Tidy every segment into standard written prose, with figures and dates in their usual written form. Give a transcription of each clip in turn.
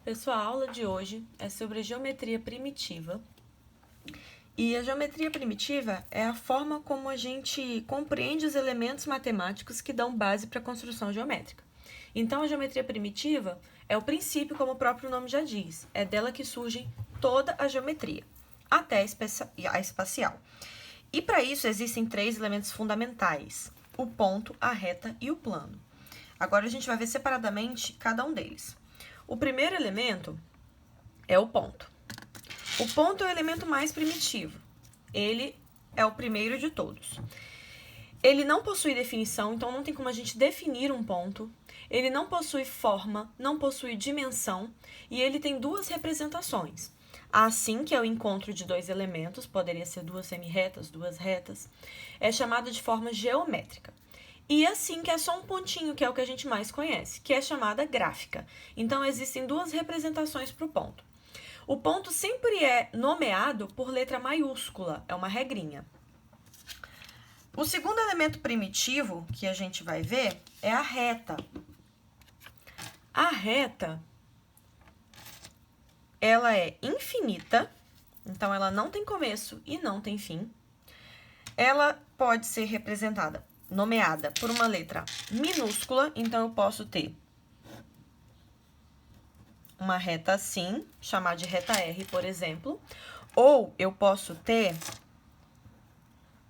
Pessoal, a aula de hoje é sobre geometria primitiva. E a geometria primitiva é a forma como a gente compreende os elementos matemáticos que dão base para a construção geométrica. Então, a geometria primitiva é o princípio, como o próprio nome já diz. É dela que surge toda a geometria, até a espacial. E para isso existem três elementos fundamentais: o ponto, a reta e o plano. Agora a gente vai ver separadamente cada um deles. O primeiro elemento é o ponto. O ponto é o elemento mais primitivo. Ele é o primeiro de todos. Ele não possui definição, então não tem como a gente definir um ponto. Ele não possui forma, não possui dimensão, e ele tem duas representações. A assim, que é o encontro de dois elementos, poderia ser duas semirretas, duas retas, é chamada de forma geométrica. E assim, que é só um pontinho, que é o que a gente mais conhece, que é chamada gráfica. Então, existem duas representações para o ponto. O ponto sempre é nomeado por letra maiúscula, é uma regrinha. O segundo elemento primitivo que a gente vai ver é a reta. A reta, ela é infinita, então ela não tem começo e não tem fim. Ela pode ser nomeada por uma letra minúscula, então eu posso ter uma reta assim, chamar de reta R, por exemplo, ou eu posso ter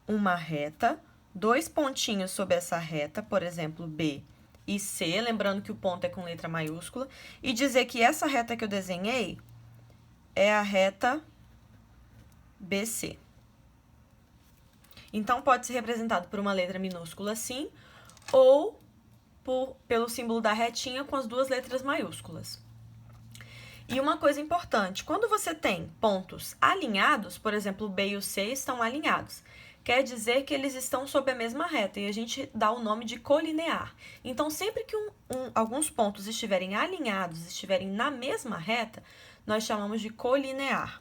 uma reta, dois pontinhos sobre essa reta, por exemplo, B e C, lembrando que o ponto é com letra maiúscula, e dizer que essa reta que eu desenhei é a reta BC. Então, pode ser representado por uma letra minúscula assim, ou pelo símbolo da retinha com as duas letras maiúsculas. E uma coisa importante, quando você tem pontos alinhados, por exemplo, o B e o C estão alinhados, quer dizer que eles estão sob a mesma reta, e a gente dá o nome de colinear. Então, sempre que alguns pontos estiverem alinhados, estiverem na mesma reta, nós chamamos de colinear.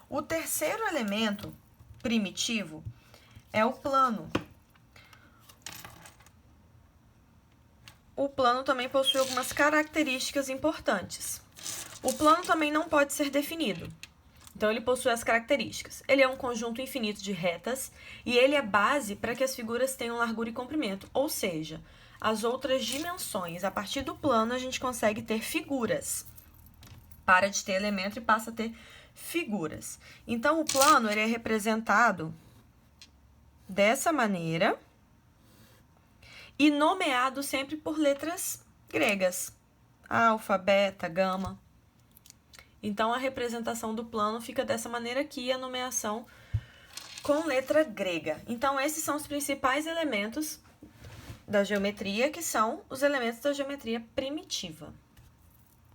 O terceiro elemento primitivo é o plano. O plano também possui algumas características importantes. O plano também não pode ser definido. Então, ele possui as características. Ele é um conjunto infinito de retas e ele é base para que as figuras tenham largura e comprimento, ou seja, as outras dimensões. A partir do plano, a gente consegue ter figuras. Para de ter elemento e passa a ter figuras. Então, o plano ele é representado dessa maneira e nomeado sempre por letras gregas, alfa, beta, gama. Então, a representação do plano fica dessa maneira aqui e a nomeação com letra grega. Então, esses são os principais elementos da geometria, que são os elementos da geometria primitiva.